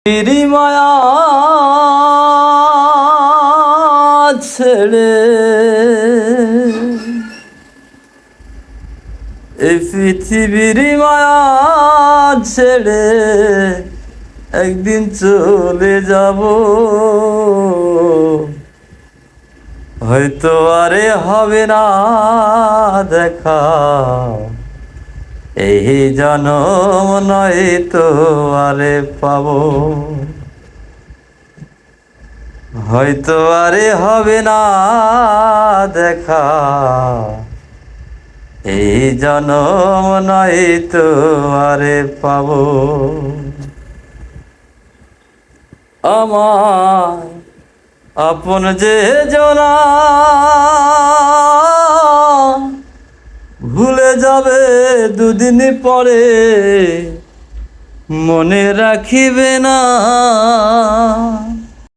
তেরি মায়া ছেড়ে এই পৃথিবীর মায়া ছেড়ে একদিন চলে যাব, হয়তো আরে হবে না দেখা, এই জনম নয় তো আরে পাবো, হয়তো আরে হবে না দেখা, এই জনম নয় তো আরে পাবো। আমার আপন যে জনা ভুলে যাবে দুদিন পরে, মনে রাখিবে না